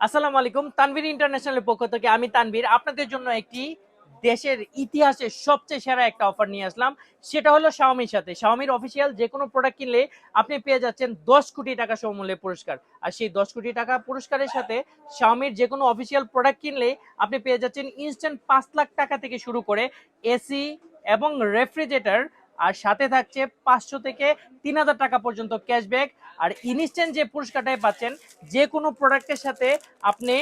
আসসালামু আলাইকুম। তানভীর ইন্টারন্যাশনালের পক্ষ থেকে আমি তানভীর আপনাদের জন্য একটি দেশের ইতিহাসে সবচেয়ে সেরা একটা অফার নিয়ে আসলাম। সেটা হলো শাওমির সাথে। শাওমির অফিসিয়াল যে কোনো প্রোডাক্ট কিনলে আপনি পেয়ে যাচ্ছেন 10 কোটি টাকা সমমূল্যের পুরস্কার। আর সেই 10 কোটি টাকা পুরস্কারের সাথে শাওমির যে কোনো অফিসিয়াল প্রোডাক্ট কিনলে আপনি পেয়ে যাচ্ছেন ইনস্ট্যান্ট 5 লাখ টাকা থেকে শুরু করে এসি এবং রেফ্রিজারেটর, আর সাথে থাকছে 500 থেকে 3000 টাকা পর্যন্ত ক্যাশব্যাক। আর ইনস্ট্যান্ট যে পুরস্কারটাই পাচ্ছেন, যে কোনো প্রোডাক্টের সাথে আপনি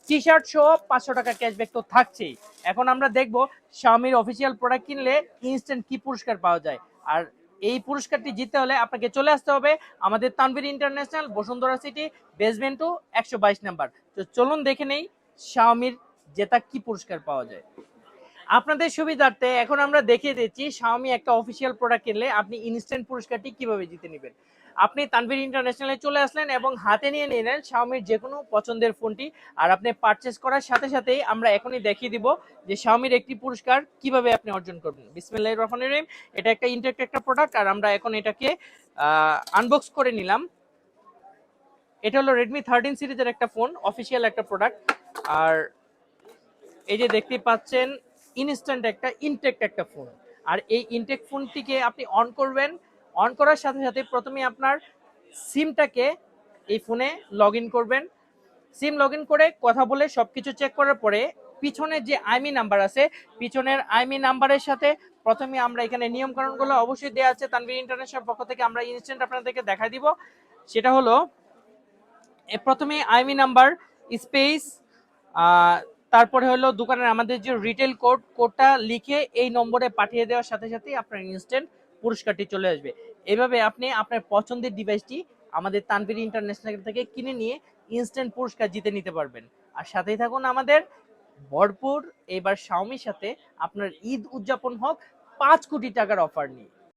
টি শার্ট সহ 500 টাকা ক্যাশব্যাক তো থাকছেই। এখন আমরা দেখব শাওমির অফিসিয়াল প্রোডাক্ট কিনলে ইনস্ট্যান্ট কি পুরস্কার পাওয়া যায়। আর এই পুরস্কারটি জিততে হলে আপনাকে চলে আসতে হবে আমাদের Tanvir international, Bashundhara city, basement 2, 122 number. তো চলুন দেখে নেই শাওমির জেতা কি পুরস্কার পাওয়া যায়। আপনাদের সুবিধার্থে এখন আমরা দেখিয়ে দিচ্ছি শাওমি একটা অফিসিয়াল প্রোডাক্ট কিনলে আপনি ইনস্ট্যান্ট পুরস্কারটি কিভাবে জিতে নেবেন। আপনি তানভীর ইন্টারন্যাশনালে চলে আসলেন এবং হাতে নিয়ে নিলেন শাওমির যে কোনো পছন্দের ফোনটি। আর আপনি পারচেস করার সাথে সাথেই আমরা এখনই দেখিয়ে দিব যে শাওমির একটি পুরস্কার কিভাবে আপনি অর্জন করবেন। বিসমিল্লাহির রহমানির রহিম। এটা একটা ইনটেক্ট একটা প্রোডাক্ট, আর আমরা এখন এটাকে আনবক্স করে নিলাম। এটা হলো রেডমি 13 সিরিজের একটা ফোন, অফিসিয়াল একটা প্রোডাক্ট। আর এই যে দেখতে পাচ্ছেন ইনস্ট্যান্ট একটা ইনটেক্ট একটা ফোন। আর এই ইনটেক্ট ফোনটিকে আপনি অন করবেন। অন করার সাথে সাথে প্রথমে আপনার সিমটাকে এই ফোনে লগ ইন করবেন। সিম লগ ইন করে কথা বলে সবকিছু চেক করার পরে পিছনের যে আইমি নাম্বার আছে, পিছনের আইমি নাম্বারের সাথে প্রথমে আমরা এখানে নিয়মকানুনগুলো অবশ্যই দেওয়া আছে তানভীর ইন্টারন্যাশনাল পক্ষ থেকে, আমরা ইনস্ট্যান্ট আপনাদেরকে দেখা দিব। সেটা হলো প্রথমে আইমি নাম্বার স্পেস, তারপরে হলো দোকানের আমাদের যে রিটেল কোডটা লিখে এই নম্বরে পাঠিয়ে দেওয়ার সাথে সাথেই আপনার ইনস্ট্যান্ট পুরস্কারটি চলে আসবে। এভাবে আপনি আপনার পছন্দের ডিভাইসটি আমাদের তানভীর ইন্টারন্যাশনাল থেকে কিনে নিয়ে ইনস্ট্যান্ট পুরস্কার জিতে নিতে পারবেন। আর সাথেই থাকুন আমাদের ভরপুর এবার শাওমির সাথে আপনার ঈদ উদযাপন হোক 5 কোটি টাকার অফার নিয়ে।